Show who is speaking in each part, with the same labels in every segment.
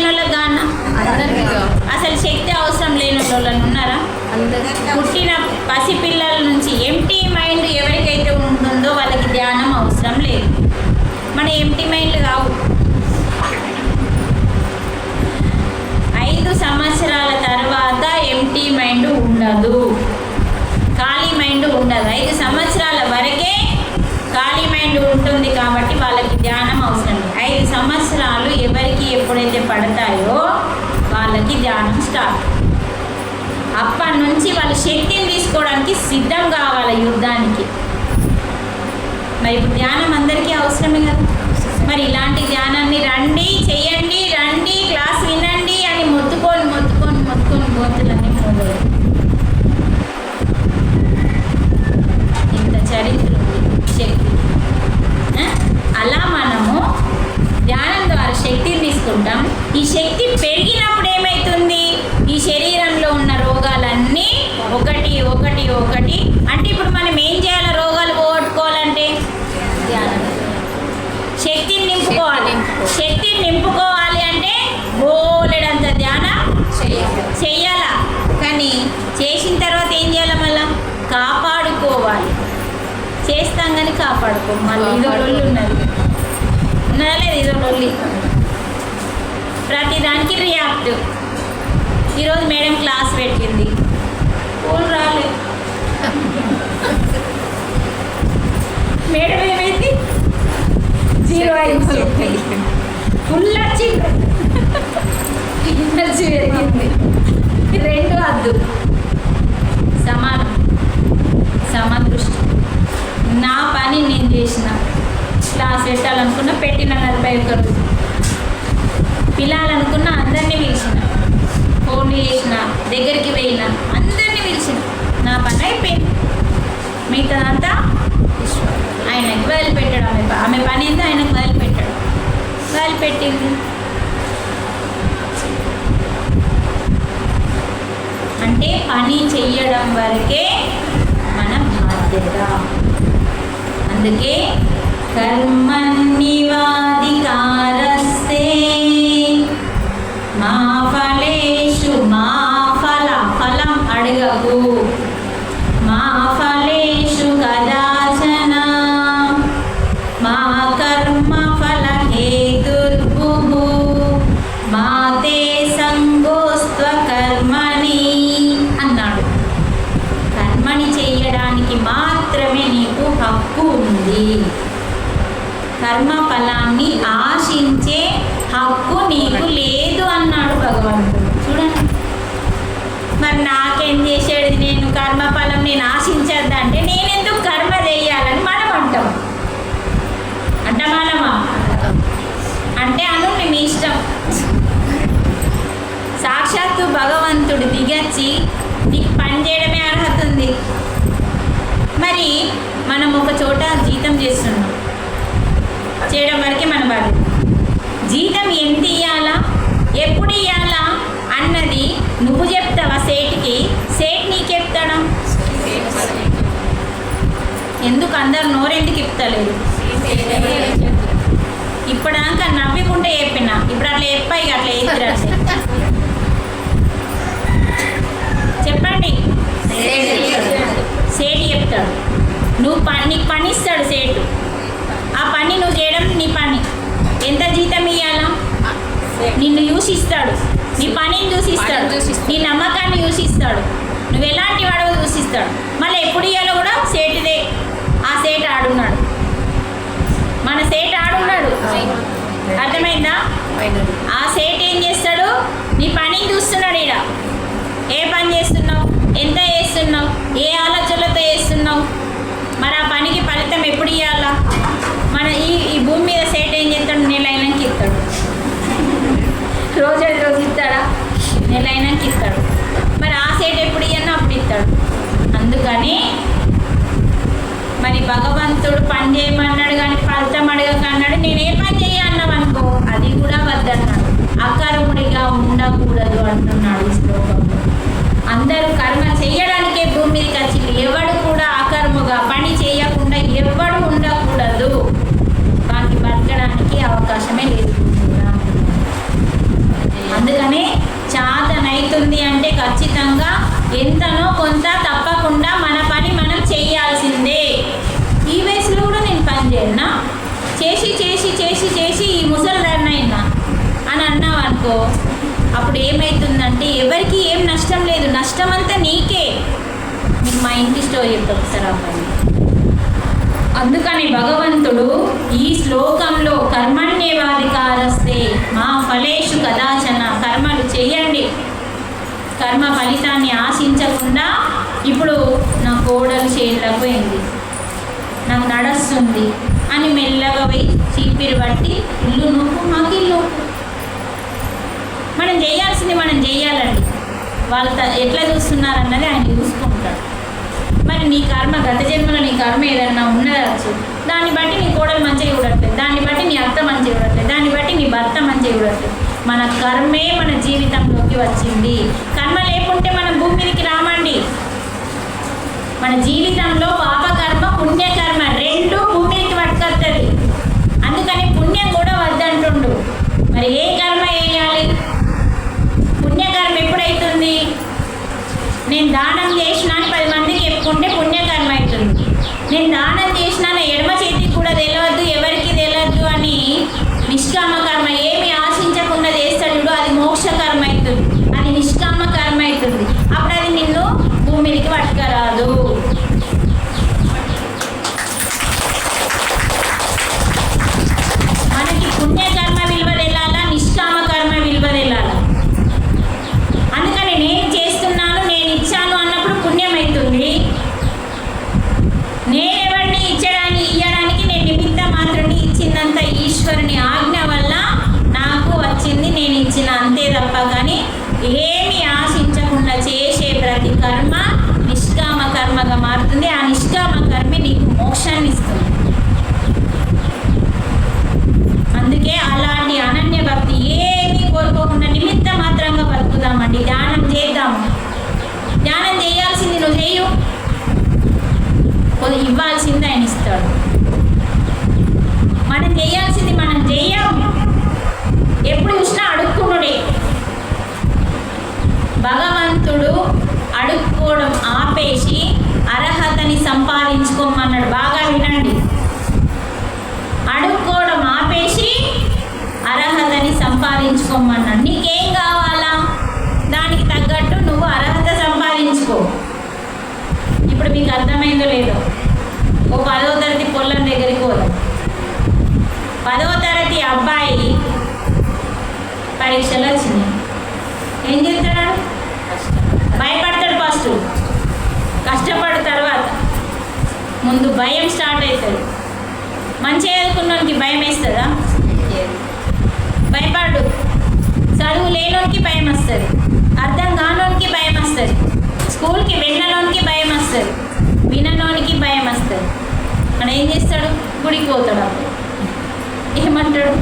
Speaker 1: వాళ్ళకి కానా? అసలు శక్తి అవసరం లేని వాళ్ళు ఉన్నారా? పుట్టిన పసిపిల్లల నుంచి ఎంటీ మైండ్ ఎవరికైతే ఉంటుందో వాళ్ళకి ధ్యానం అవసరం లేదు. మన ఎంటీ మైండ్లు కావు. 5 సంవత్సరాల తర్వాత ఎంటీ మైండ్ ఉండదు, ఖాళీ మైండ్ ఉండదు. 5 సంవత్సరాల వరకే ఖాళీ మైండ్ ఉంటుంది. కాబట్టి వాళ్ళకి ధ్యానం అవసరం లేదు. 5 సంవత్సరాలు ఎవరికి ఎప్పుడైతే పడతాయో వాళ్ళకి ధ్యానం స్టార్ట్. అప్పటి నుంచి వాళ్ళు శక్తిని తీసుకోవడానికి సిద్ధం కావాలి యుద్ధానికి. మరి ఇప్పుడు ధ్యానం అందరికీ అవసరమే కదా. మరి ఇలాంటి ధ్యానాన్ని రండి చెయ్యండి, రండి క్లాస్ వినండి అని మొత్తుకొని మొత్తుకొని మొత్తుకొని గొంతులన్నీ మొదలు. ఇంత చరిత్ర శక్తి. అలా మనము ధ్యానం ద్వారా శక్తిని తీసుకుంటాం. ఈ శక్తి పెరిగినప్పుడు ఏమవుతుంది? ఈ శరీరంలో ఉన్న రోగాలన్నీ ఒకటి ఒకటి ఒకటి అంటే ఇప్పుడు మనం ఏం చేయాలి? రోగాలు పోగొట్టుకోవాలంటే ధ్యానం, శక్తిని నింపుకోవాలి. శక్తిని నింపుకోవాలి అంటే బోలెడంత ధ్యానం చెయ్యాలా. కానీ చేసిన తర్వాత ఏం చేయాలి? మళ్ళా కాపాడుకోవాలి. చేస్తాం కానీ కాపాడుకో. మళ్ళీ ఇదో లొల్లి ఉన్నది లేదు, ఇదో లొల్లి. ప్రతిదానికి రియాక్ట్. ఈరోజు మేడం క్లాస్ పెట్టింది, ఫోన్ రాలేదు. మేడం ఏమైంది? 0 అయింది. ఫుల్ వచ్చింది, ఎనర్జీ పెరిగింది. 2 వద్దు, సమానం, సమదృష్టి. నా పని నేను చేసిన, క్లాస్ పెట్టాలనుకున్నా పెట్టిన 41 రోజు, పిలాలనుకున్న అందరినీ పిలిచిన, ఫోన్లు చేసిన, దగ్గరికి వెళ్ళిన, అందరినీ పిలిచిన. నా పని అయిపోయింది. మిగతాదంతా ఆయనకి వదిలిపెట్టడం. ఆమె పని ఏందో ఆయనకు వదిలిపెట్టడం. వదిలిపెట్టింది. అంటే పని చెయ్యడం వరకే మన బాధ్యత. అందుకే కర్మణ్యేవాధికారస్తే మా ఫలేషు మా ఫలం అడగకు, మా ఫలేషు కదాచన మా కర్మ ఫల హేతుర్భుః మా తే సంగోస్త్వ కర్మణి అన్నాడు. కర్మని చేయడానికి మాత్రమే నీకు హక్కు ఉంది. కర్మ ఫలాన్ని ఆశించే హక్కు నీకు లేదు అన్నాడు భగవంతుడు. చూడండి, మరి నాకేం చేసేది? నేను కర్మ ఫలం నేను ఆశించద్దంటే నేనెందుకు కర్మ చేయాలని మనం అంటాం. అంటమానమా? అంటే అను మీ ఇష్టం. సాక్షాత్తు భగవంతుడు దిగచ్చి నీకు పని చేయడమే అర్హత ఉంది. మరి మనం ఒక చోట జీతం చేస్తున్నాం, చేయడం వరకే మన బాధ్యత. జీతం ఎంత ఇవ్వాలా, ఎప్పుడు ఇవ్వాలా అన్నది నువ్వు చెప్తావా సేట్కి? సేట్ నీకు చెప్తాడా? ఎందుకు అందరు నోరెందుకు ఇప్పుతలేదు? ఇప్పటిదాకా నవ్వుకుంటే చెప్పినా, ఇప్పుడు అట్లా చెప్పాయి అట్లా ఎదురా చెప్పండి. సేటు చెప్తాడు, నీకు పని ఇస్తాడు సేటు. ఆ పని నువ్వు చేయడం నీ పని. ఎంత జీతం ఇవ్వాలా? నిన్ను చూసిస్తాడు, నీ పనిని చూసిస్తాడు, నీ నమ్మకాన్ని చూసిస్తాడు, నువ్వు ఎలాంటి వాడో చూసిస్తాడు. మళ్ళీ ఎప్పుడు ఇవ్వాలో కూడా సేటుదే. ఆ సేటు ఆడున్నాడు, మన సేటు ఆడున్నాడు. అర్థమైందా? ఆ సేటు ఏం చేస్తాడు? నీ పనిని చూస్తున్నాడు. ఈడ ఏ పని చేస్తున్నావు, ఎంత చేస్తున్నావు, ఏ ఆలోచనలతో చేస్తున్నావు, మరి ఆ పనికి ఫలితం ఎప్పుడు ఇవ్వాలా? మన ఈ భూమి మీద సేట్ ఏం చేస్తాడు? నెల అయినాక ఇస్తాడు. రోజు ఇస్తాడా? నెల అయినాక ఇస్తాడు. మరి ఆ సేట్ ఎప్పుడు ఇవ్వన్నా అప్పుడు ఇస్తాడు. అందుకని మరి భగవంతుడు పని చేయమన్నాడు కానీ ఫలితం అడగక అన్నాడు. నేనే పని చేయన్నావు అనుకో, అది కూడా వద్దన్నాడు. అకర్ముడిగా ఉండకూడదు అంటున్నాడు ఈ శ్లోకంలో. అందరూ కర్మ చేయడానికే భూమి మీదకి వచ్చింది. ఎవడు కూడా అకర్ముగా పని చేయకుండా ఎవడు ఉండకూడదు. వానికి బతకడానికి అవకాశమే లేదు. అనుకో, అప్పుడు ఏమవుతుందంటే ఎవరికి ఏం నష్టం లేదు, నష్టం అంతా నీకే. మీకు మా ఇంటి స్టోరీ చెప్తా ఒకసారి అబ్బాయి. అందుకని భగవంతుడు ఈ శ్లోకంలో కర్మణ్యేవాధికారస్తే మా ఫలేషు కదాచన, కర్మలు చేయండి, కర్మ ఫలితాన్ని ఆశించకుండా. ఇప్పుడు నా కోడలు చేతులకు పోయింది, నాకు నడుస్తుంది అని మెల్లగా పోయి చీపిరి పట్టి ఇల్లు నూపు, మాకు ఇల్లు మనం చేయాల్సింది మనం చేయాలండి. వాళ్ళు ఎట్లా చూస్తున్నారన్నది ఆయన చూసుకుంటాడు. మరి నీ కర్మ గత జన్మలో నీ కర్మ ఏదన్నా ఉన్నదచ్చు, దాన్ని బట్టి నీ కోడలు మంచిగా చూడట్లేదు, దాన్ని బట్టి నీ అత్త మంచిగా చూడట్లేదు, దాన్ని బట్టి నీ భర్త మంచిగా చూడట్లేదు. మన కర్మే మన జీవితంలోకి వచ్చింది. కర్మ లేకుంటే మనం భూమి మీదకి రామండి. మన జీవితంలో పాపకర్మ పుణ్యకర్మ రెండు భూమి మీదకి పట్టుకొస్తుంది. అందుకని పుణ్యం కూడా వద్దంటుండు. మరి ఏ కర్మ వేయాలి? పుణ్యకర్మ ఎప్పుడైతుంది? నేను దానం చేసినా అని 10 మందికి చెప్పుకుంటే పుణ్యకర్మ అవుతుంది. నేను దానం చేసినా నా ఎడమ చేతికి కూడా తెలియద్దు, ఎవరికి తెలియద్దు అని నిష్కామ కర్మ ఏమి ఆశించకుండా చేస్తాడు, అది మోక్షకర్మ అవుతుంది, అది నిష్కామ కర్మ అవుతుంది. అప్పుడు అది నిన్ను భూమికి పట్టుకరాదు. మనకి పుణ్యకర్మ విలువ తెలాలా, నిష్కామ కర్మ విలువ తెలాలా. అందుకని నేను చేస్తున్నాను, నేను ఇచ్చాను అన్నప్పుడు పుణ్యం అవుతుంది. నేనెవరిని ఇయ్యడానికి నేను నిమిత్త మాత్రమే, ఇచ్చిందంత ఈశ్వరుని ఆజ్ఞ వల్ల నాకు వచ్చింది, నేను ఇచ్చిన అంతే తప్ప. కానీ ఏమి ఆశించకుండా చేసే ప్రతి కర్మ నిష్కామ కర్మగా మారుతుంది. ఆ నిష్కామ కర్మే నీకు మోక్షాన్ని ఇస్తుంది. అందుకే అలాంటి అనన్య భక్తి ఏమీ కోరుకోకుండా నిమిత్త మాత్రంగా బతుకుదామండి. ధ్యానం చేద్దాము. ధ్యానం చేయాల్సింది నువ్వు చేయు, ఇవ్వాల్సింది ఆయన ఇస్తాడు. మనం చేయాల్సింది మనం చెయ్యం. ఎప్పుడు చూసినా అడుక్కునుడే. భగవంతుడు అడుక్కోవడం ఆపేసి అర్హతని సంపాదించుకోమన్నాడు. బాగా వినండి. అడుక్కోవడం ఆపేసి అర్హతని సంపాదించుకోమన్నాడు. నీకేం కావాలా దానికి తగ్గట్టు నువ్వు అర్హత సంపాదించుకో. ఇప్పుడు మీకు అర్థమైందో లేదో, ఓ 10వ తరగతి పొలం దగ్గరికి పోదాం. 10వ తరగతి అబ్బాయి పరీక్షలు వచ్చినాయి. ఏం చేస్తాడు? భయపడతాడు. ఫస్ట్ కష్టపడు, తర్వాత ముందు భయం స్టార్ట్ అవుతుంది. మంచిగా చదువుకున్నోనికి భయం వేస్తుందా? భయపడు. చదువు లేనోనికి భయం వస్తుంది, అర్థం కానోనికి భయం వస్తుంది, స్కూల్కి వెళ్ళనోనికి భయం వస్తుంది, విననోనికి భయం వస్తుంది. అని ఏం చేస్తాడు? గుడికి పోతాడు. అప్పుడు ఏమంటాడు?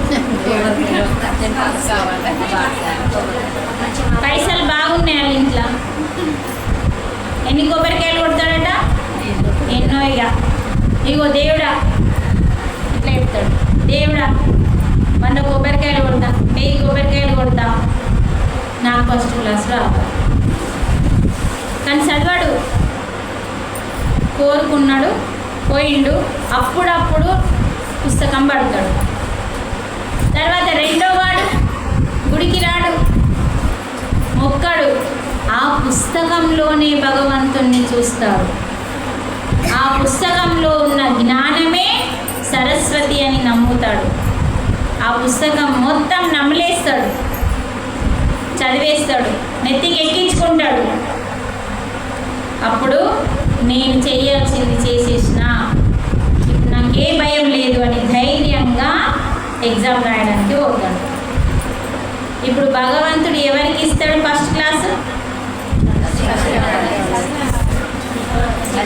Speaker 1: పైసలు బాగున్నాయి వాళ్ళ ఇంట్లో. ఎన్ని కొబ్బరికాయలు కొడతాడట? ఎన్నో. ఇగో దేవుడా ఇట్లా చెప్తాడు, దేవుడా 100 కొబ్బరికాయలు కొడతా, 1000 కొబ్బరికాయలు కొడతా, నాకు ఫస్ట్ క్లాస్ రావాలి. కానీ చదివాడు, కోరుకున్నాడు, పోయిండు. అప్పుడప్పుడు పుస్తకం పడతాడు. తర్వాత రెండో వాడు గుడికి రాడు, మొక్కడు. ఆ పుస్తకంలోనే భగవంతుణ్ణి చూస్తాడు. ఆ పుస్తకంలో ఉన్న జ్ఞానమే సరస్వతి అని నమ్ముతాడు. ఆ పుస్తకం మొత్తం నమ్మలేస్తాడు, చదివేస్తాడు, నెత్తికి ఎక్కించుకుంటాడు. అప్పుడు నేను చేయాల్సింది చేసేసిన, ఇప్పుడు నాకే భయం లేదు అని ధైర్యంగా ఎగ్జామ్ రాయడానికి పోతాడు. ఇప్పుడు భగవంతుడు ఎవరికి ఇస్తాడు ఫస్ట్ క్లాసు?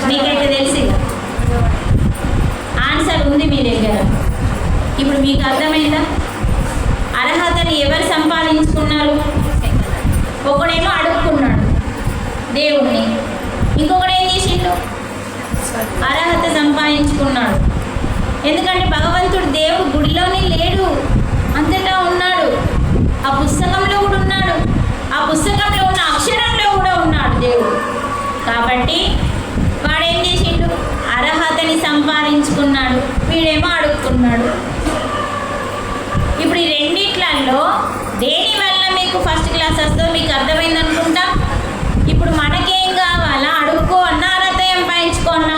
Speaker 1: మీకైతే తెలిసి ఆన్సర్ ఉంది మీ దగ్గర. ఇప్పుడు మీకు అర్థమైందా? అర్హతని ఎవరు సంపాదించుకున్నారు? ఒకడేమో అడుక్కున్నాడు దేవుణ్ణి, ఇంకొకడు ఏం చేసిండు? అర్హత సంపాదించుకున్నాడు. ఎందుకంటే భగవంతుడు దేవుడు గుడిలోనే లేడు, అంతటా ఉన్నాడు. ఆ పుస్తకంలో కూడా ఉన్నాడు, ఆ పుస్తకంలో ఉన్న అక్షరంలో కూడా ఉన్నాడు దేవుడు. కాబట్టి వాడేం చేసిండు? అర్హతని సంపాదించుకున్నాడు, వీడేమో అడుక్కున్నాడు. ఇప్పుడు ఈ రెండిట్లలో దేని వల్ల మీకు అర్థమైంది అనుకుంటా. ఇప్పుడు మనకేం కావాలా? అడుక్కో అన్నా, అర్హత సంపాదించుకో అన్నా?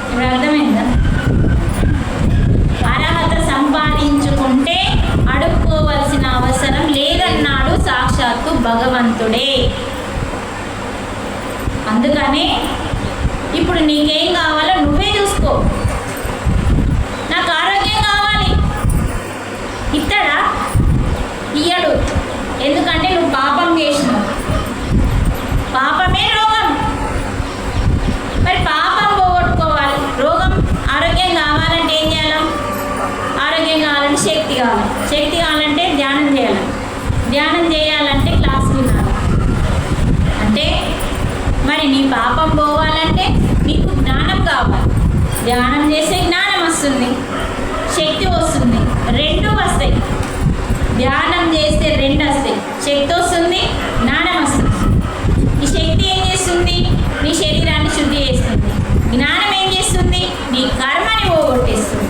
Speaker 1: ఇప్పుడు అర్థమైందా? అర్హత సంపాదించుకుంటే అడుక్కోవలసిన అవసరం లేదన్నాడు సాక్షాత్తు భగవంతుడే. అందుకనే ఇప్పుడు నీకేం కావాలో నువ్వే చూసుకో. నాకు ఆరోగ్యం కావాలి, ఇస్తాడా? ఇయ్యడు. ఎందుకంటే నువ్వు పాపం చేసినావు. పాపమే రోగం. మరి పాపం పోగొట్టుకోవాలి. ఆరోగ్యం కావాలంటే ఏం చేయాలి? ఆరోగ్యం కావాలంటే శక్తి కావాలి. శక్తి కావాలంటే ధ్యానం చేయాలి. ధ్యానం చేయాలంటే క్లాస్ వినాలి. అంటే మరి నీ పాపం పోవాలంటే నీకు జ్ఞానం కావాలి. ధ్యానం చేస్తే జ్ఞానం వస్తుంది, శక్తి వస్తుంది. రెండు వస్తాయి. ధ్యానం చేస్తే రెండు వస్తాయి. శక్తి వస్తుంది, జ్ఞానం వస్తుంది. ఈ శక్తి ఏం చేస్తుంది? నీ శరీరాన్ని శుద్ధి చేస్తుంది. జ్ఞానం ఏం చేస్తుంది? నీ కర్మని పోగొట్టేస్తుంది.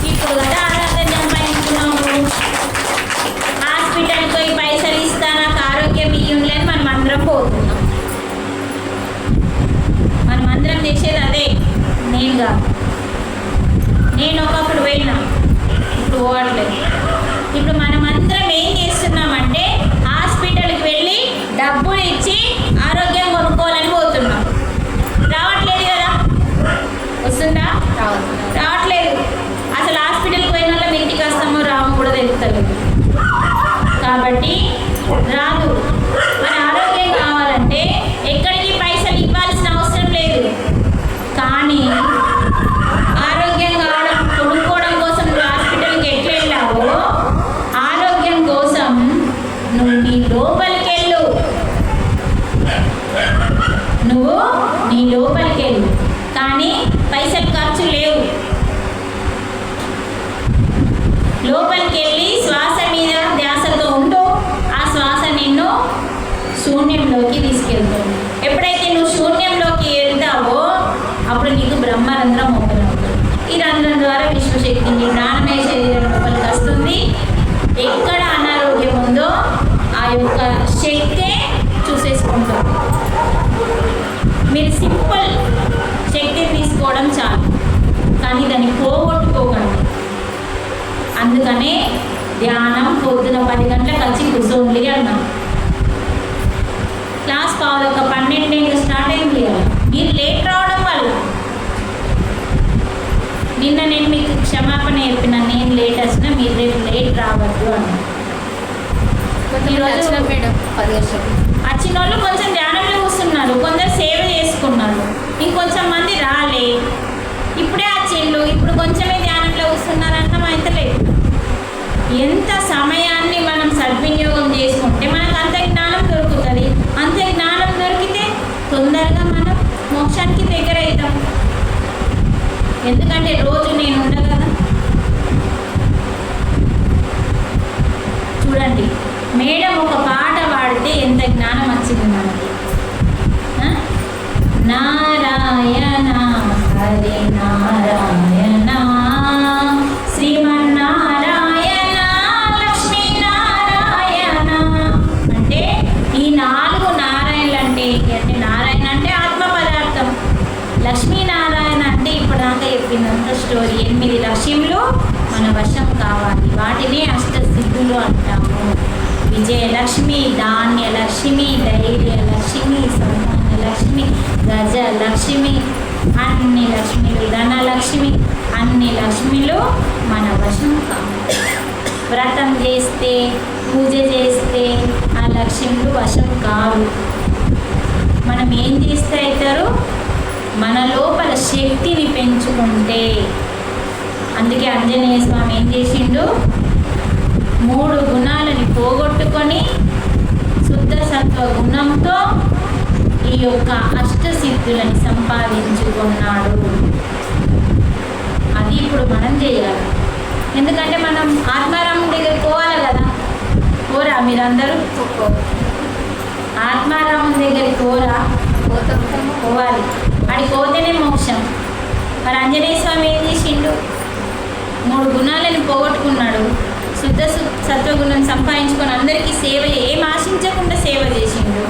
Speaker 1: ఇప్పుడు కదా ఆరోగ్యం సంపాదించుకున్నాము, హాస్పిటల్కి పోయి పైసలు ఇస్తా నాకు ఆరోగ్యం ఇయ్యుండలేని మనం అందరం పోతున్నాం. మనం అందరం చేసేది అదే. నేను కాదు, నేను ఒకప్పుడు పోయినా, ఇప్పుడు పోవట్లేదు. ఇప్పుడు మనం అందరం ఏం చేస్తున్నామంటే హాస్పిటల్కి వెళ్ళి డబ్బులు ఇచ్చి ఆరోగ్యం కొనుక్కోవాలని పోతున్నాం. రావట్లేదు కదా? వస్తుందా? రావట్లేదు. అసలు హాస్పిటల్కి పోయిన వాళ్ళ ఇంటికి వస్తామో రాము కూడా తెలుస్తుంది. కాబట్టి రాదు. మన ఆరోగ్యం కావాలంటే ఎక్కడికి పైసలు ఇవ్వాల్సిన అవసరం లేదు. కానీ ఆరోగ్యం కావడం కొనుక్కోవడం కోసం నువ్వు హాస్పిటల్కి ఎట్లా వెళ్ళావో ఆరోగ్యం కోసం నువ్వు నీ లోపలికి వెళ్ళు. నువ్వు నీ లోపలికి వెళ్ళు. కానీ పైసలు ఖర్చు లేవు. లోపలికి వెళ్ళి శ్వాస మీద ధ్యాసతో ఉండు. ఆ శ్వాస నిన్ను శూన్యంలోకి తీసుకెళ్తుంది. ఎప్పుడైతే నువ్వు శూన్యంలోకి వెళ్తావో అప్పుడు నీకు బ్రహ్మరంధ్రం ఓపెన్ అవుతుంది. ఈ రంధ్రం ద్వారా విశ్వశక్తి నీ ప్రాణమయ శరీరం లోపలికి వస్తుంది. ఎక్కడ అనారోగ్యం ఉందో ఆ యొక్క శక్తే చూసేసుకుంటుంది. మీరు సింపుల్ శక్తిని తీసుకోవడం చాలు, కానీ దాన్ని పోగొట్టుకోకండి. అందుకనే ధ్యానం పొద్దున 10 గంటలకు వచ్చి కూర్చోండి అన్నాం. క్లాస్ 11:12 స్టార్ట్ అయింది కదా. మీరు లేట్ రావడం వల్ల నిన్న నేను మీకు క్షమాపణ చెప్పిన, నేను లేట్ వచ్చినా మీరు రేపు లేట్ రావద్దు అన్నా. వచ్చిన వాళ్ళు కొంచెం ధ్యానంలో కూర్చున్నారు, కొందరు సేవ చేసుకున్నారు, ఇంకొంచెం మంది రాలే. ఇప్పుడే వచ్చిండు, ఇప్పుడు కొంచెమే ధ్యానంలో కూర్చున్నారన్న అయితే లేదు. ఎంత సమయాన్ని మనం సద్వినియోగం చేసుకుంటే మనకు అంత జ్ఞానం దొరుకుతుంది. అంత జ్ఞానం దొరికితే తొందరగా మనం మోక్షానికి దగ్గర అవుతాం. ఎందుకంటే రోజు నేను ఉండదు కదా. చూడండి, మేడం ఒక పాట పాడితే ఎంత జ్ఞానం వచ్చింది మనకి. నారాయణ హరి నారాయణ శ్రీమన్నారాయణ లక్ష్మీ నారాయణ. అంటే ఈ 4 నారాయణలు అంటే ఏంటి? నారాయణ అంటే ఆత్మ పదార్థం, లక్ష్మీనారాయణ అంటే ఇప్పటిదాకా చెప్పినంత స్టోరీ. 8 లక్ష్యములు మన వశం కావాలి. వాటిని అష్టసిద్ధులు అంటాము. విజయలక్ష్మి, ధాన్యలక్ష్మి, ధైర్యలక్ష్మి, సౌమాన లక్ష్మి, గజలక్ష్మి, అన్ని లక్ష్మిలు, ధనలక్ష్మి, అన్ని లక్ష్మిలు మన వశం కావాలి. వ్రతం చేస్తే, పూజ చేస్తే ఆ లక్ష్మిలు వశం కావు. మనం ఏం చేస్తే అవుతారు? మన లోపల శక్తిని పెంచుకుంటే. అందుకే ఆంజనేయ స్వామి ఏం చేసిండు? 3 గుణాలని పోగొట్టుకొని శుద్ధ సత్వ గుణంతో ఈ యొక్క అష్టసిద్ధులని సంపాదించుకున్నాడు. అది ఇప్పుడు మనం చేయాలి. ఎందుకంటే మనం ఆత్మారామం దగ్గరికి పోవాలి కదా. పోరా మీరందరూ? ఆత్మారామం దగ్గరికి పోరా? పోవాలి. అడికి పోతేనే మోక్షం. మరి ఆంజనేయ స్వామి ఏం చేసిండు? 3 గుణాలను పోగొట్టుకున్నాడు. శుద్ధ సత్వగుణం సంపాదించుకొని అందరికీ సేవ ఏం ఆశించకుండా సేవ చేసిండు.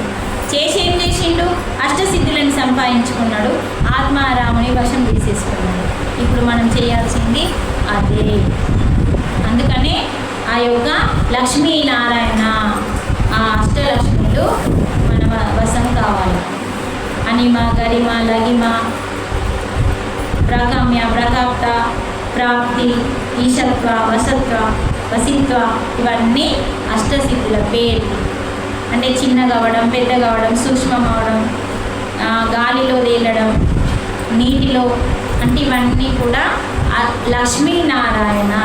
Speaker 1: ఏం చేసిండు? అష్టసిద్ధులను సంపాదించుకున్నాడు, ఆత్మారాముని వశం తీసేసుకున్నాడు. ఇప్పుడు మనం చేయాల్సింది అదే. అందుకనే ఆ యొక్క లక్ష్మీనారాయణ, ఆ అష్టలక్ష్ములు మన వశం కావాలి. అనిమ, గరిమ, లగిమ, ప్రగమ్య, ప్రకాప్త, ప్రాప్తి, ఈశత్వ, వసత్వ, వసిత్వ, ఇవన్నీ అష్టసిద్ధుల పేర్లు. అంటే చిన్నగా అవ్వడం, పెద్దగా అవ్వడం, సూక్ష్మం అవ్వడం, గాలిలో తేలడం, నీటిలో, అంటే ఇవన్నీ కూడా లక్ష్మీనారాయణ,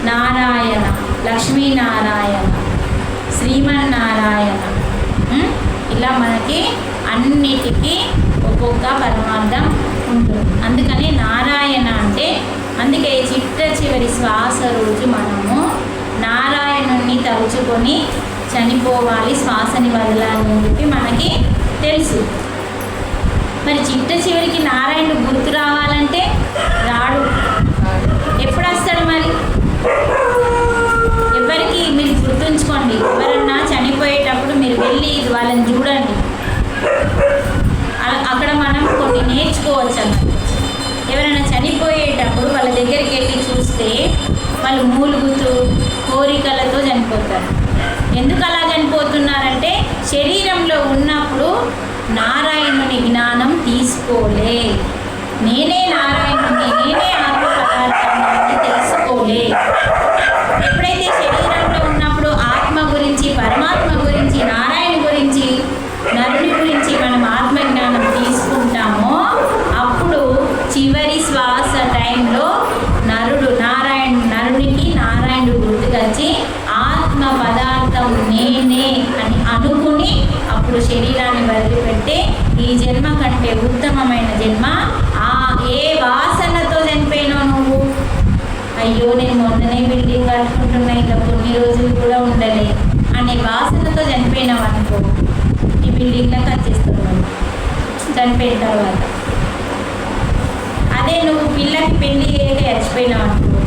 Speaker 1: నారాయణ, లక్ష్మీనారాయణ, శ్రీమన్నారాయణ, ఇలా మనకి అన్నిటికీ ఒక్కొక్క పరమార్థం ఉంటుంది. అందుకని నారాయణ అంటే, అందుకే చిట్ట చివరి శ్వాస రోజు మనము నారాయణుణ్ణి తలుచుకొని చనిపోవాలి, శ్వాసని వదలాలి అని చెప్పి మనకి తెలుసు. మరి చిట్ట చివరికి నారాయణుడు గుర్తు రావాలంటే రాడు. ఎప్పుడు వస్తాడు మరి? ఎవరికి మీరు గుర్తుంచుకోండి, ఎవరన్నా చనిపోయేటప్పుడు మీరు వెళ్ళి వాళ్ళని చూడండి, అక్కడ మనం కొన్ని నేర్చుకోవచ్చు అన్నట్టు. ఎవరైనా చనిపోయేటప్పుడు వాళ్ళ దగ్గరికి వెళ్ళి చూస్తే వాళ్ళు మూలుగుతూ కోరికలతో చనిపోతారు. ఎందుకు అలా చనిపోతున్నారంటే శరీరంలో ఉన్నప్పుడు నారాయణుని జ్ఞానం తీసుకోలే, నేనే నారాయణుని, నేనే ఆత్మ పదార్థాన్ని తెలుసుకోలే. ఎప్పుడైతే శరీరంలో ఉన్నప్పుడు ఆత్మ గురించి, పరమాత్మ గురించి, నారాయణ గురించి, నరుని గురించి మనం ఆత్మజ్ఞానం తీసుకుంటామో అప్పుడు చివరి శ్వాస టైంలో నరునికి నారాయణుడు గుర్తుకొచ్చి ఆత్మ పదార్థం నేనే అని అనుకుని అప్పుడు శరీరాన్ని వదిలిపెట్టి ఈ జన్మ కంటే ఉత్తమమైన జన్మ, ఏ వాసనతో చనిపోయినావు నువ్వు? అయ్యో నేను మొన్ననే బిల్డింగ్ కట్టుకుంటున్నా, ఇలా కొన్ని రోజులు కూడా ఉండలే అనే వాసనతో చనిపోయినావు అనుకో, ఈ బిల్డింగ్లోకి వచ్చేస్తున్నావు చనిపోయిన తర్వాత. అదే నువ్వు పిల్లకి పెళ్లి చేయక చచ్చిపోయినావు అనుకో,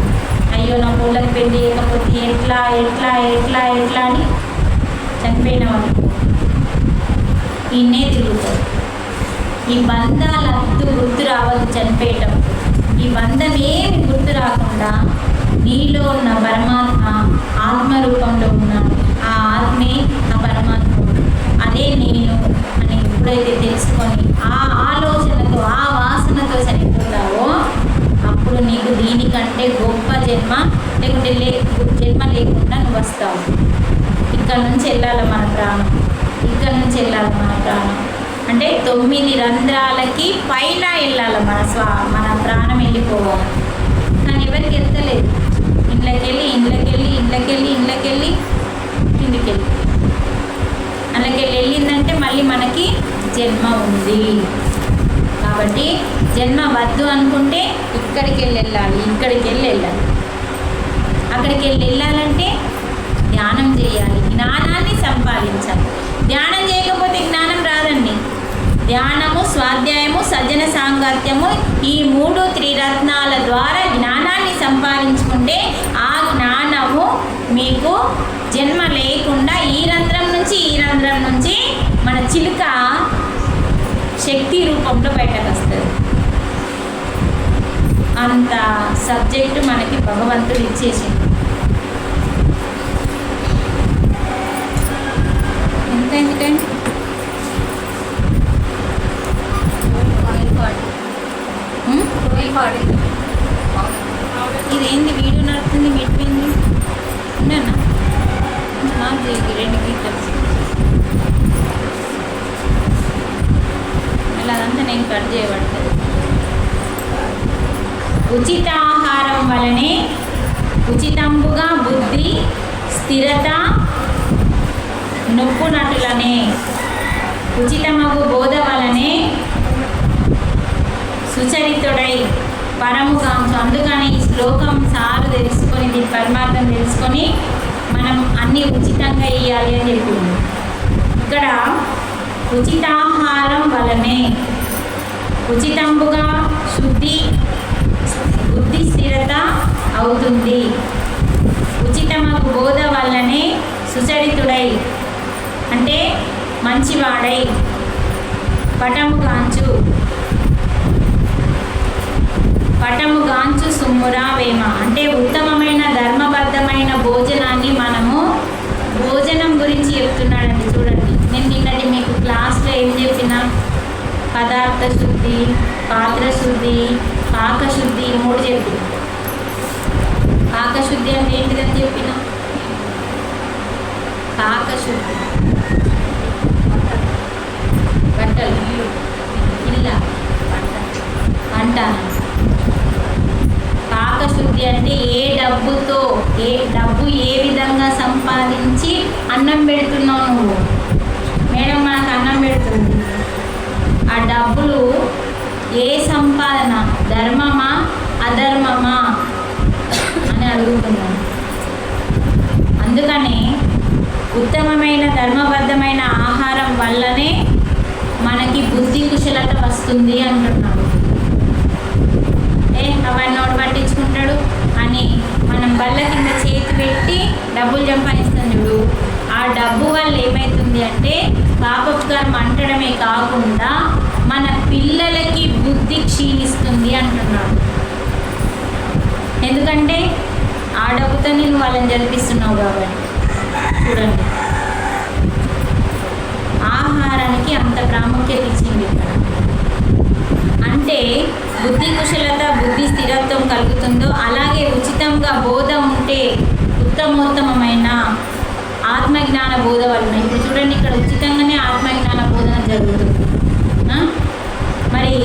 Speaker 1: అయ్యో నా పిల్లకి పెళ్లి చేయకపోతే ఎట్లా ఎట్లా ఎట్లా ఎట్లా అని చనిపోయినావు అనుకో, ఇన్నే తిరుగుతావు. ఈ బంధాలద్దు గుర్తు రావద్దు చనిపోయేటప్పుడు. ఈ బంధం ఏమి గుర్తు రాకుండా నీలో ఉన్న పరమాత్మ ఆత్మరూపంలో ఉన్నాడు, ఆ ఆత్మే ఆ పరమాత్మ, అదే నేను అని ఎప్పుడైతే తెలుసుకొని ఆ ఆలోచనతో, ఆ వాసనతో చనిపోతావో అప్పుడు నీకు దీనికంటే గొప్ప జన్మ లేకుంటే జన్మ లేకుండా నువ్వు వస్తావు. ఇక్కడ నుంచి వెళ్ళాలి మన ప్రాణం, ఇక్కడ నుంచి వెళ్ళాలి మన ప్రాణం. అంటే 9 రంధ్రాలకి పైన వెళ్ళాలి మన ప్రాణం వెళ్ళిపోవాలి. కానీ ఎవరికి వెళ్తలేదు. ఇంట్లోకెళ్ళి కిందికెళ్ళి అందులోకెళ్ళి వెళ్ళిందంటే మళ్ళీ మనకి జన్మ ఉంది. కాబట్టి జన్మ వద్దు అనుకుంటే ఇక్కడికి వెళ్ళాలి. అక్కడికి వెళ్ళాలంటే ధ్యానం చేయాలి, జ్ఞానాన్ని సంపాదించాలి. ధ్యానం చేయకపోతే జ్ఞానం రాదండి. ధ్యానము, స్వాధ్యాయము, సజ్జన సాంగత్యము, ఈ 3 త్రిరత్నాల ద్వారా జ్ఞానాన్ని సంపాదించుకుంటే ఆ జ్ఞానము మీకు జన్మ లేకుండా ఈ రంధ్రం నుంచి మన చిలుక శక్తి రూపంలో బయటకు వస్తుంది. అంత సబ్జెక్టు మనకి భగవంతుడు ఇచ్చేసింది. ఎందుకంటే ఇదేంది వీడియో నడుస్తుంది, మీటిపోయింది ఉండన్నా నాకు 2 గీతలు అలా అదంతా నేను కట్ చేయబడుతుంది. ఉచితాహారం వలనే ఉచితంబుగా బుద్ధి స్థిరత నొప్పునటులనే, ఉచితమగు బోధ వలనే సుచరితుడై పరముగాంచు. అందుకని ఈ శ్లోకం సారు తెలుసుకొని, దీని పరమార్థం తెలుసుకొని మనం అన్నీ ఉచితంగా ఇవ్వాలి అని చెప్పింది. ఇక్కడ ఉచితాహారం వలనే ఉచితంబుగా బుద్ధి స్థిరత అవుతుంది. ఉచితమగు బోధ వల్లనే సుచరితుడై అంటే మంచివాడై పటముగాంచు సుమ్మురా వేమ అంటే ఉత్తమమైన ధర్మబద్ధమైన భోజనాన్ని మనము భోజనం గురించి చెప్తున్నాడండి. చూడండి, నేను నిన్నటి మీకు క్లాస్లో ఏం చెప్పిన? పదార్థ శుద్ధి, పాత్ర శుద్ధి, పాకశుద్ధి 3 చెప్పిన. పాకశుద్ధి అంటే ఏంటిదని చెప్పిన? పాకశుద్ధి బట్టలు, ఇల్ల, వంట. పాకశుద్ధి అంటే డబ్బు ఏ విధంగా సంపాదించి అన్నం పెడుతున్నావు నువ్వు. మేడం మనకు అన్నం పెడుతుంది, ఆ డబ్బులు ఏ సంపాదన, ధర్మమా అధర్మమా అని అడుగుతున్నాను. అందుకని ఉత్తమమైన ధర్మబద్ధమైన ఆహారం వల్లనే మనకి బుద్ధి కుశలత వస్తుంది అంటున్నాడు. అవన్నీ నోటు పట్టించుకుంటాడు అని మనం బల్ల కింద చేతి పెట్టి డబ్బులు సంపాదిస్తాం చూడు. ఆ డబ్బు వల్ల ఏమవుతుంది అంటే పాపకర్మ అంటడమే కాకుండా మన పిల్లలకి బుద్ధి క్షీణిస్తుంది అంటున్నాడు. ఎందుకంటే ఆ డబ్బుతో నేను వాళ్ళని జరిపిస్తున్నావు కాబట్టి. చూడండి, ఆహారానికి అంత ప్రాముఖ్యత ఇచ్చింది ఇక్కడ. అంటే బుద్ధి కుశలత, బుద్ధి స్థిరత్వం కలుగుతుందో అలాగే ఉచితంగా బోధ ఉంటే ఉత్తమోత్తమైన ఆత్మజ్ఞాన బోధ వలన. ఇప్పుడు చూడండి, ఇక్కడ ఉచితంగానే ఆత్మజ్ఞాన బోధన జరుగుతుంది. మరి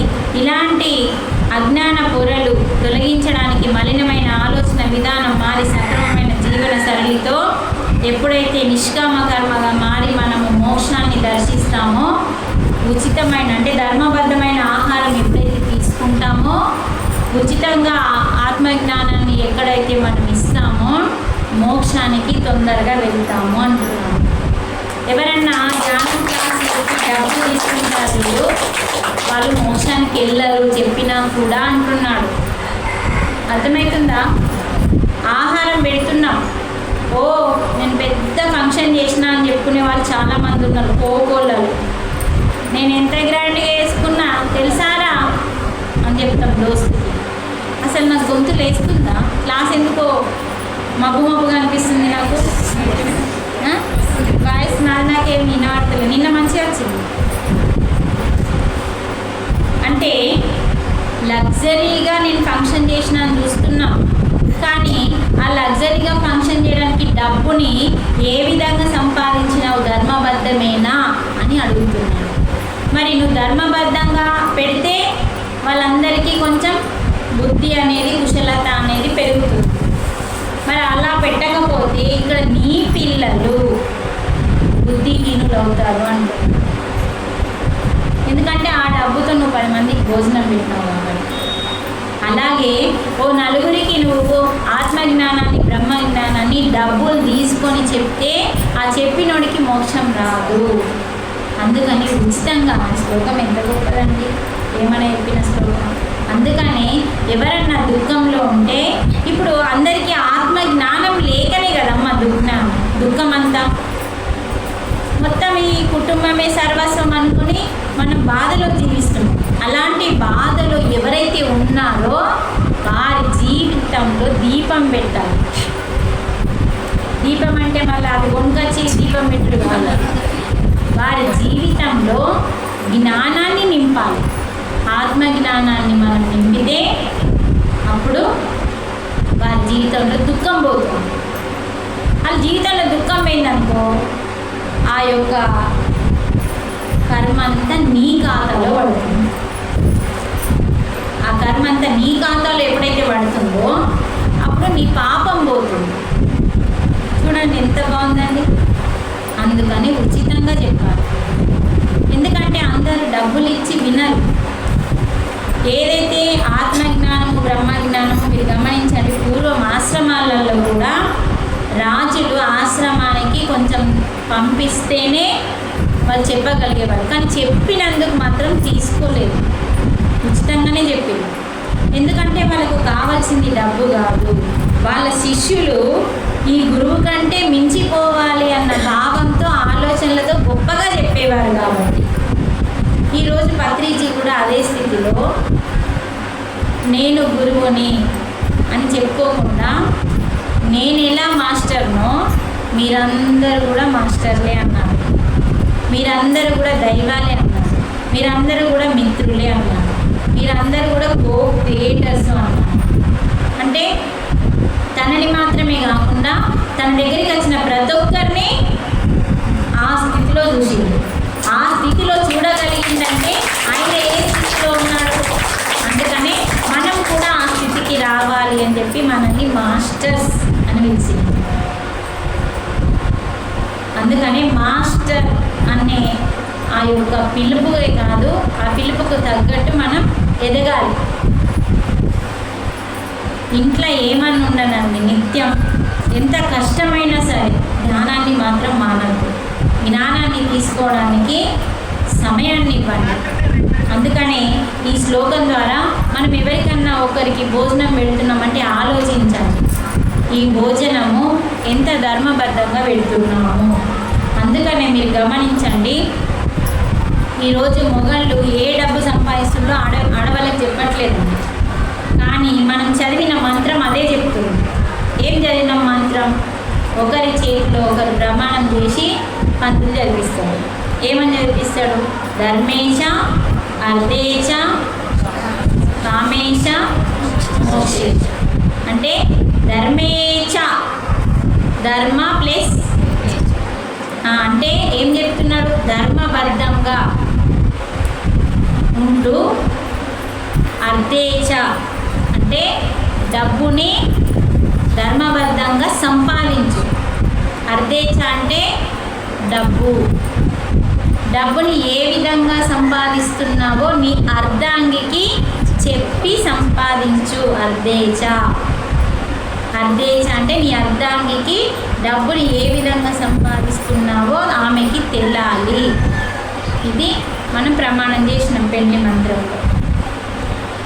Speaker 1: ఇలాంటి అజ్ఞాన పొరలు తొలగించడానికి మలినమైన ఆలోచన విధానం మారి సక్రమమైన జీవన సరళితో ఎప్పుడైతే నిష్కామ కర్మగా మారి మనము మోక్షాన్ని దర్శిస్తామో, ఉచితమైన అంటే ధర్మబద్ధమైన ఆహారం ఎప్పుడైతే తీసుకుంటామో, ఉచితంగా ఆత్మజ్ఞానాన్ని ఎక్కడైతే మనం ఇస్తామో మోక్షానికి తొందరగా వెళ్తాము అంటున్నాము. ఎవరన్నా జ్ఞానం క్లాసులు డబ్బు తీసుకుంటారు, వాళ్ళు మోక్షానికి వెళ్ళరు చెప్పినా కూడా అంటున్నాడు. అర్థమవుతుందా? ఆహారం పెడుతున్నాం, ఓ నేను పెద్ద ఫంక్షన్ చేసిన అని చెప్పుకునే వాళ్ళు చాలామంది ఉన్నారు. కోకోళ్ళలు నేను ఎంత గ్రాండ్గా వేసుకున్నా తెలుసారా అని చెప్తాం దోస్తుకి. అసలు నాకు గొంతు లేస్తుందా? క్లాస్ ఎందుకో మబ్బుగా అనిపిస్తుంది నాకు. వాయిస్ నాకేం వినబడతలేదు. నిన్న మంచిగా వచ్చింది. అంటే లగ్జరీగా నేను ఫంక్షన్ చేసిన చూస్తున్నా, కానీ ఆ లగ్జరీగా ఫంక్షన్ చేయడానికి డబ్బుని ఏ విధంగా సంపాదించినావు? ధర్మబద్ధమేనా అని అడుగుతున్నాను. మరి నువ్వు ధర్మబద్ధంగా పెడితే వాళ్ళందరికీ కొంచెం బుద్ధి అనేది, కుశలత అనేది పెరుగుతుంది. మరి అలా పెట్టకపోతే ఇక్కడ నీ పిల్లలు బుద్ధిహీనులు అవుతారు అంటారు. ఎందుకంటే ఆ డబ్బుతో నువ్వు 10 మందికి భోజనం పెట్టినావు కాబట్టి. అలాగే ఓ నలుగురికి నువ్వు ఆత్మజ్ఞానాన్ని, బ్రహ్మజ్ఞానాన్ని డబ్బులు తీసుకొని చెప్తే ఆ చెప్పినోడికి మోక్షం రాదు. అందుకని ఉచితంగా, శ్లోకం ఎంత గొప్పదండి, ఏమైనా చెప్పిన శ్లోకం. అందుకని ఎవరన్నా దుఃఖంలో ఉంటే, ఇప్పుడు అందరికీ ఆత్మజ్ఞానం లేకనే కదమ్మా దుఃఖం అంతా. మొత్తం ఈ కుటుంబమే సర్వస్వం అనుకుని మనం బాధలో జీవిస్తున్నాం. అలాంటి బాధలో ఎవరైతే ఉన్నారో వారి జీవితంలో దీపం పెట్టాలి. దీపం అంటే మళ్ళీ అది వంకొచ్చి దీపం పెట్టుడు కాదు. వారి జీవితంలో జ్ఞానాన్ని నింపాలి. ఆత్మజ్ఞానాన్ని మనం నింపితే అప్పుడు వారి జీవితంలో దుఃఖం పోతుంది. వాళ్ళ జీవితంలో దుఃఖం పోయిందనుకో, ఆ యొక్క కర్మ అంతా నీ ఖాతాలో పడుతుంది. ఆ కర్మ అంతా నీ ఖాతాలో ఎప్పుడైతే పడుతుందో అప్పుడు నీ పాపం పోతుంది. చూడండి ఎంత బాగుందండి. అందుకని ఉచితంగా చెప్పాలి. ఎందుకంటే అందరూ డబ్బులు ఇచ్చి వినరు. ఏదైతే ఆత్మజ్ఞానము, బ్రహ్మజ్ఞానము మీరు గమనించండి, పూర్వం ఆశ్రమాలలో కూడా రాజులు ఆశ్రమానికి కొంచెం పంపిస్తేనే వాళ్ళు చెప్పగలిగేవారు. కానీ చెప్పినందుకు మాత్రం తీసుకోలేదు, ఉచితంగానే చెప్పారు. ఎందుకంటే వాళ్ళకు కావాల్సింది డబ్బు కాదు, వాళ్ళ శిష్యులు ఈ గురువు కంటే మించిపోవాలి అన్న భావంతో ఆలోచనలతో గొప్పగా చెప్పేవారు. కాబట్టి ఈరోజు పత్రిజీ కూడా అదే స్థితిలో నేను గురువుని అని చెప్పుకోకుండా నేను ఎలా మాస్టర్నో మీరందరూ కూడా మాస్టర్లే అన్నారు, మీరందరూ కూడా దైవాలే అన్నారు, మీరందరూ కూడా మిత్రులే అన్నారు, మీరందరూ కూడా కో క్రియేటర్స్ అన్నారు. అంటే తనని మాత్రమే కాకుండా తన దగ్గరికి వచ్చిన ప్రతి ఒక్కరిని ఆ స్థితిలో చూసింది. ఆ స్థితిలో చూడగలిగిందంటే ఆయన ఏ స్థితిలో ఉన్నాడు. అందుకనే మనం కూడా ఆ స్థితికి రావాలి అని చెప్పి మనల్ని మాస్టర్స్ అని పిలిచింది. అందుకని మాస్టర్ అనే ఆ యొక్క పిలుపుకే కాదు, ఆ పిలుపుకు తగ్గట్టు మనం ఎదగాలి. ఇంట్లో ఏమన్నా ఉండనండి, నిత్యం ఎంత కష్టమైనా సరే జ్ఞానాన్ని మాత్రం మానద్దు. జ్ఞానాన్ని తీసుకోవడానికి సమయాన్ని ఇవ్వండి. అందుకనే ఈ శ్లోకం ద్వారా మనం ఎవరికన్నా ఒకరికి భోజనం పెడుతున్నామంటే ఆలోచించాలి, ఈ భోజనము ఎంత ధర్మబద్ధంగా పెడుతున్నాము. అందుకనే మీరు గమనించండి, ఈరోజు మొగళ్ళు ఏ డబ్బు సంపాదిస్తుందో ఆడవాళ్ళకి చెప్పట్లేదు, కానీ మనం చదివిన మంత్రం అదే చెప్తుంది. ఏం చదివిన మంత్రం? ఒకరి చేతిలో ఒకరు ప్రమాణం చేసి పంతులు చదివిస్తాడు. ఏమని చదివిస్తాడు? ధర్మేశ అర్థేశ కామేశ మోక్షేశ. అంటే ధర్మేచ, ధర్మ ప్లస్ అంటే ఏం చెప్తున్నాడు? ధర్మబద్ధంగా ఉంటూ, అర్థేచ అంటే డబ్బుని ధర్మబద్ధంగా సంపాదించు. అర్థేచ అంటే డబ్బుని ఏ విధంగా సంపాదిస్తున్నావో నీ అర్ధాంగికి చెప్పి సంపాదించు. అర్ధేచ అంటే నీ అర్ధాంగికి డబ్బుని ఏ విధంగా సంపాదిస్తున్నావో ఆమెకి తెలియాలి. ఇది మనం ప్రమాణం చేసినాం పెళ్లి మంత్రంలో.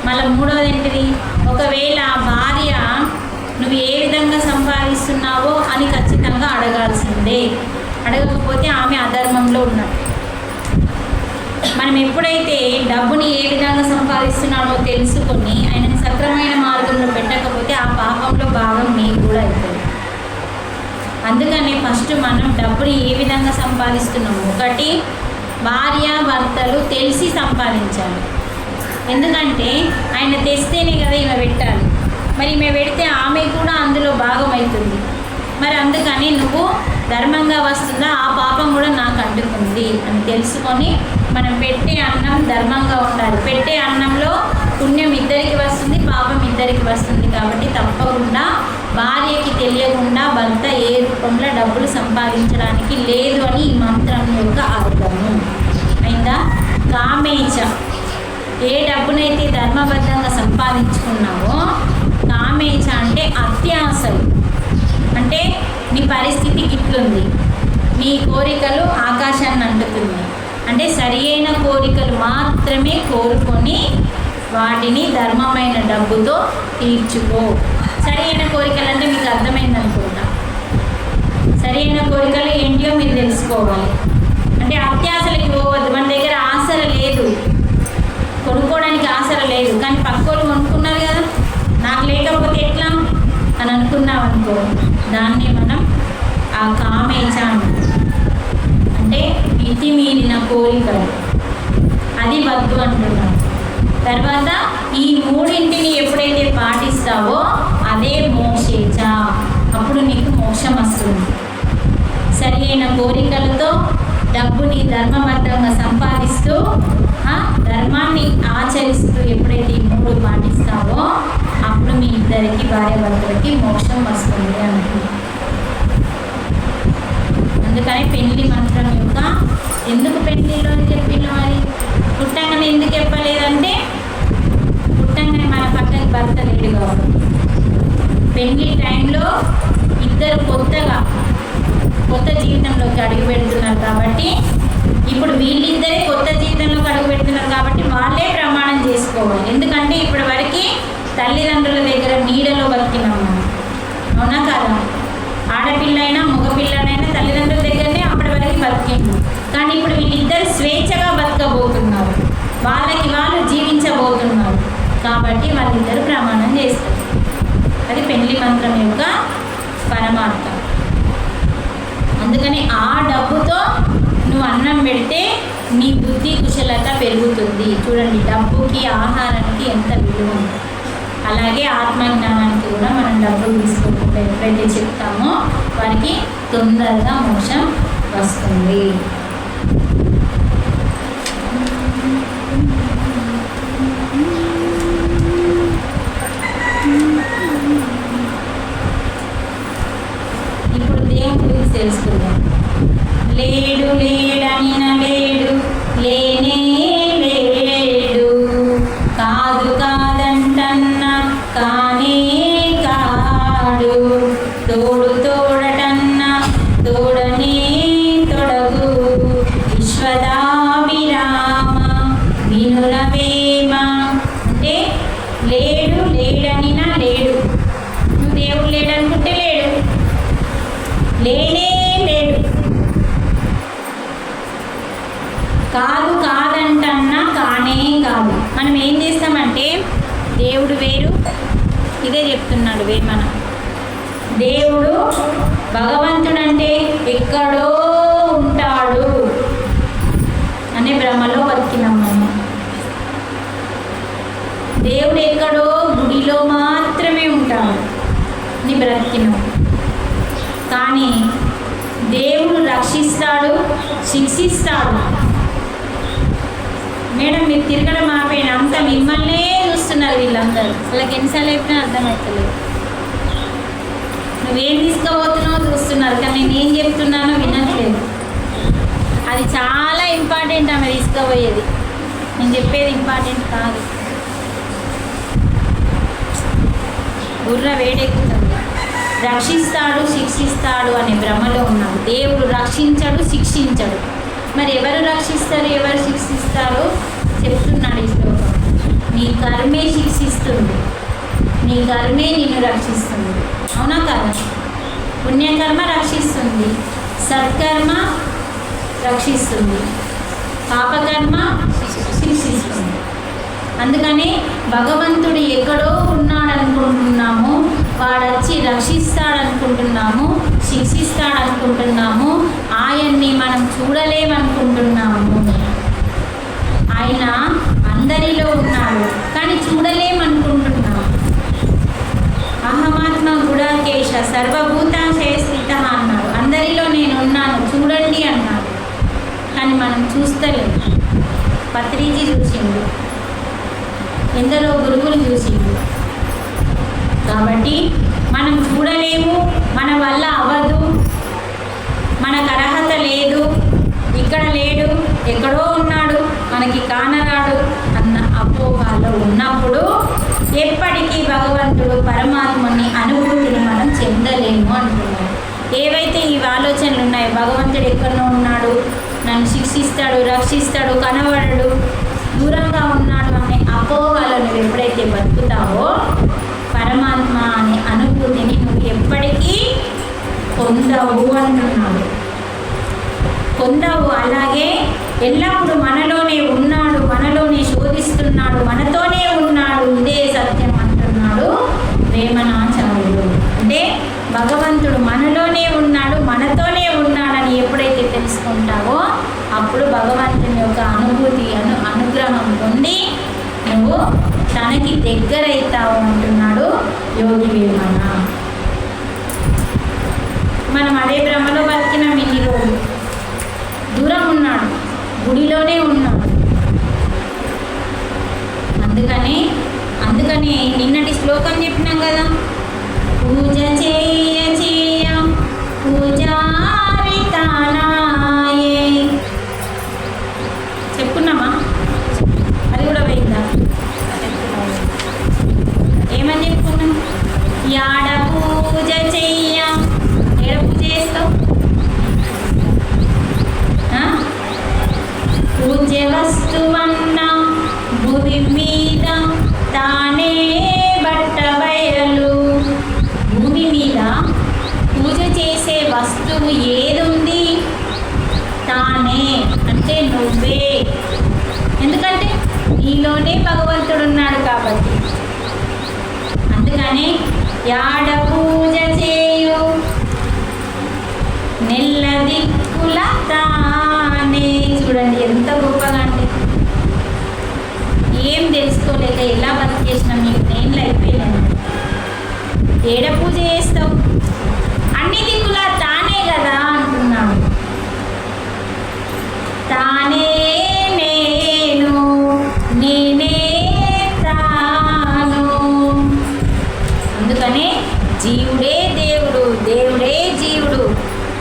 Speaker 1: మళ్ళీ మూడవది ఏంటిది? ఒకవేళ భార్య నువ్వు ఏ విధంగా సంపాదిస్తున్నావో అని ఖచ్చితంగా అడగాల్సిందే. అడగకపోతే ఆమె అధర్మంలో ఉన్నట్టు. మనం ఎప్పుడైతే డబ్బుని ఏ విధంగా సంపాదిస్తున్నామో తెలుసుకొని ఆయనని సక్రమైన మార్గంలో పెట్టకపోతే ఆ పాపంలో భాగం మీకు కూడా అవుతుంది. అందుకని ఫస్ట్ మనం డబ్బుని ఏ విధంగా సంపాదిస్తున్నాము, ఒకటి భార్య భర్తలు తెలిసి సంపాదించాలి. ఎందుకంటే ఆయన తెస్తేనే కదా ఈమె పెట్టాలి, మరి ఈమె పెడితే ఆమె కూడా అందులో భాగం అవుతుంది. మరి అందుకని నువ్వు ధర్మంగా వస్తుందా, ఆ పాపం కూడా నాకు అంటుకుంది అని తెలుసుకొని మనం పెట్టే అన్నం ధర్మంగా ఉండాలి. పెట్టే అన్నంలో పుణ్యం ఇద్దరికి వస్తుంది, పాపం ఇద్దరికి వస్తుంది. కాబట్టి తప్పకుండా భార్యకి తెలియకుండా భర్త ఏ రూపంలో డబ్బులు సంపాదించడానికి లేదు అని ఈ మంత్రం యొక్క అర్థము అయిందా. కామేచ, ఏ డబ్బునైతే ధర్మబద్ధంగా సంపాదించుకున్నావో, కామేచ అంటే అత్యాశలు. అంటే నీ పరిస్థితి గిట్లుంది, నీ కోరికలు ఆకాశాన్ని అంటుతుంది. అంటే సరి అయిన కోరికలు మాత్రమే కోరుకొని వాటిని ధర్మమైన డబ్బుతో తీర్చుకో. సరి అయిన కోరికలు అంటే మీకు అర్థమైంది అనుకుంటా. సరి అయిన కోరికలు ఏంటియో మీరు తెలుసుకోవాలి. అంటే అత్యాశలకి పోవద్దు. మన దగ్గర ఆశలు లేదు, కొనుక్కోవడానికి ఆశలు లేదు, కానీ పక్కోళ్ళు కొనుక్కున్నారు కదా, నాకు లేకపోతే ఎట్లా అని అనుకున్నాం అనుకో, దాన్ని మనం ఆ కామేచ అంటే మితిమీరిన కోరికలు, అది వద్దు అంటున్నాం. తర్వాత ఈ మూడింటిని ఎప్పుడైతే పాటిస్తావో అదే మోక్షేచ, అప్పుడు నీకు మోక్షం వస్తుంది. సరి అయిన కోరికలతో డబ్బుని ధర్మబద్ధంగా సంపాదిస్తూ ధర్మాన్ని ఆచరిస్తూ ఎప్పుడైతే ఈ మూడు పాటిస్తావో అప్పుడు మీ ఇద్దరికి భార్య భర్తలకి మోక్షం వస్తుంది అంటున్నాం. అందుకని పెళ్లి మంత్రం యొక్క ఎందుకు పెళ్లిలో చెప్పిండు, మరి పుట్టంగానే ఎందుకు చెప్పలేదంటే పుట్టంగానే మన పక్కన భర్త లేడు కాబట్టి. పెళ్లి టైంలో ఇద్దరు కొత్త జీవితంలోకి అడుగు పెడుతున్నారు కాబట్టి ఇప్పుడు వీళ్ళిద్దరే కొత్త జీవితంలో అడుగు పెడుతున్నారు కాబట్టి వాళ్ళే ప్రమాణం చేసుకోవాలి. ఎందుకంటే ఇప్పటి వరకు తల్లిదండ్రుల దగ్గర నీడలో బతికినాము, అవునా కాదా? ఆడపిల్లైనా మగపిల్లనైనా తల్లిదండ్రుల దగ్గరనే అప్పటి వరకు బతికింది. కానీ ఇప్పుడు వీళ్ళిద్దరు స్వేచ్ఛగా బతకబోతున్నారు, వాళ్ళకి వాళ్ళు జీవించబోతున్నారు. కాబట్టి వాళ్ళిద్దరు ప్రమాణం చేస్తారు. అది పెళ్లి మంత్రం యొక్క పరమార్థం. అందుకని ఆ డబ్బుతో నువ్వు అన్నం పెడితే నీ బుద్ధి కుశలత పెరుగుతుంది. చూడండి, డబ్బుకి ఆహారానికి ఎంత విలువ ఉంది. అలాగే ఆత్మజ్ఞానానికి కూడా మనం డబ్బులు తీసుకోకుండా ఎప్పుడైతే చెప్తామో వారికి తొందరగా మోక్షం వస్తుంది. ఇప్పుడు దేవుని గురించి తెలుసుకుందాం. లేడు లేడని లేడు, లేనే లేడు, కాదు కాదంటన్న కానే కాడు, తోడు తోడటన్న తోడనే తొడగు, విశ్వదాభిరామ వినురవేమ. అంటే లేడు లేడనినా లేడు, నువ్వు దేవుడు లేడనుకుంటే లేడు, లేనే లేడు, కాదు కాదంటన్నా కానే కాదు. మనం ఏం చేస్తామంటే దేవుడు వేరు, ఇదే చెప్తున్నాడు వేమన. దేవుడు భగవంతుడు అంటే ఎక్కడో ఉంటాడు అనే భ్రమలో బతికినాం మనం. దేవుడు ఎక్కడో గుడిలో మాత్రమే ఉంటాడు అని బ్రతికినాం. కానీ దేవుడు రక్షిస్తాడు, శిక్షిస్తాడు. మేడం మీరు తిరగడం ఆపేయండి, అంత మిమ్మల్నే చూస్తున్నారు వీళ్ళందరూ. వాళ్ళకి ఎన్నిసార్లు చెప్పినా అర్థమవుతలేదు. నువ్వేం తీసుకోబోతున్నావో చూస్తున్నారు, కానీ నేను చెప్తున్నానో వినట్లేదు. అది చాలా ఇంపార్టెంట్ ఆమె తీసుకోబోయేది, నేను చెప్పేది ఇంపార్టెంట్ కాదు. బుర్ర వేడెక్కుతుంది. రక్షిస్తాడు, శిక్షిస్తాడు అనే భ్రమలో ఉన్నాడు. దేవుడు రక్షించడు, శిక్షించడు. మరి ఎవరు రక్షిస్తారు, ఎవరు శిక్షిస్తారు చెప్తున్నాడు ఈ శ్లోకం. నీ కర్మే శిక్షిస్తుంది, నీ కర్మే నిన్ను రక్షిస్తుంది, అవునా కాదా? పుణ్యకర్మ రక్షిస్తుంది, సత్కర్మ రక్షిస్తుంది, పాపకర్మ శిక్షిస్తుంది. అందుకని భగవంతుడు ఎక్కడో ఉన్నాడు అనుకుంటున్నాము, వాడొచ్చి రక్షిస్తాడనుకుంటున్నాము, శిక్షిస్తాడనుకుంటున్నాము. ఆయన్ని మనం చూడలేమనుకుంటున్నాము. ఆయన అందరిలో ఉన్నాడు కానీ చూడలేమనుకుంటున్నాము. అహమాత్మ గుడాకేశ సర్వభూతాశయ స్థిత అన్నాడు. అందరిలో నేను ఉన్నాను చూడండి అన్నాడు. కానీ మనం చూస్తలేము. పత్రిజీ చూసిండు, ఎందరో గురువులు చూసిండు. కాబట్టి మనం చూడలేము, మన వల్ల అవ్వదు, మనకు అర్హత లేదు, ఇక్కడ లేడు, ఎక్కడో ఉన్నాడు, మనకి కానరాడు అన్న అపోహలో ఉన్నప్పుడు ఎప్పటికీ భగవంతుడు పరమాత్మని అనుభూతిని మనం చెందలేము అంటున్నాడు. ఏవైతే ఈ ఆలోచనలు ఉన్నాయో, భగవంతుడు ఎక్కడో ఉన్నాడు, నన్ను శిక్షిస్తాడు, రక్షిస్తాడు, కనబడడు, దూరంగా ఉన్నాడు అనే అపోహలో నువ్వు ఎప్పుడైతే బతుకుతావో పరమాత్మ అనే అనుభూతిని నువ్వు ఎప్పటికీ పొందవు అంటున్నాడు. పొందవు. అలాగే ఎల్లప్పుడూ మనలోనే ఉన్నాడు, మనలోనే శోధిస్తున్నాడు, మనతోనే ఉన్నాడు, ఇదే సత్యం అంటున్నాడు వేమనాచార్యుడు. అంటే భగవంతుడు మనలోనే ఉన్నాడు, మనతోనే ఉన్నాడని ఎప్పుడైతే తెలుసుకుంటావో అప్పుడు భగవంతుని యొక్క అనుభూతి అనుగ్రహం పొంది నువ్వు తనకి దగ్గరైతావు అంటున్నాడు యోగి వేమన. మనం అదే భ్రమలో బతికినాం ఇన్ని రోజులు. దూరం ఉన్నాడు, గుడిలోనే ఉన్నాడు. అందుకని నిన్నటి శ్లోకం చెప్పినాం కదా, పూజ చేయ చేయ పూజారి తానాయే. చెప్పుకున్నామా? అది కూడా పోయిందా? ఏమని చెప్పుకున్నాం? యాడ పూజ చెయ్య, ఏడ పూజ చేస్తావు? వస్తువు ఏది ఉంది? తానే, అంటే నువ్వే. ఎందుకంటే నీలోనే భగవంతుడు ఉన్నాడు కాబట్టి. అందుకని యాడ పూజ చేయు నెల్ల దిక్కుల తానే. చూడండి ఎంత గొప్పగా అంటే, ఏం తెలుసుకోలేక ఎలా బతికేసినా మీకు నేనులు అయిపోయినాను. ఏడ పూజ చేస్తావు? అన్ని దిక్కులా తానే కదా అంటున్నాడు. తానే నేను, నేనే తాను. అందుకనే జీవుడే దేవుడు, దేవుడే జీవుడు.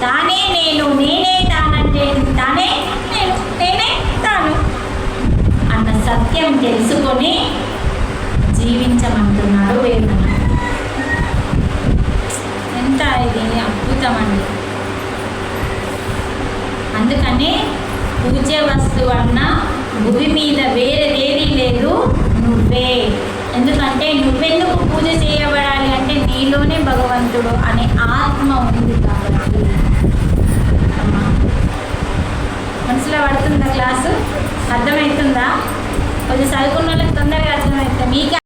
Speaker 1: తానే నేను, నేనే తానంటే తానే నేను, నేనే తాను అన్న సత్యం తెలుసుకొని జీవించమంటున్నాడు వేమన. ఎంత ఇది అద్భుతం అండి. అందుకనే పూజ్య వస్తువు అన్న భూమి మీద వేరేదేది లేదు, నువ్వే. ఎందుకంటే నువ్వెందుకు పూజ చేయబడాలి అంటే నీలోనే భగవంతుడు అనే ఆత్మ ఉంది కాబట్టి. మనసులో పడుతుందా? క్లాసు అర్థమవుతుందా? కొంచెం చదువుకున్న వాళ్ళకి తొందరగా అర్థమవుతుంది. మీకు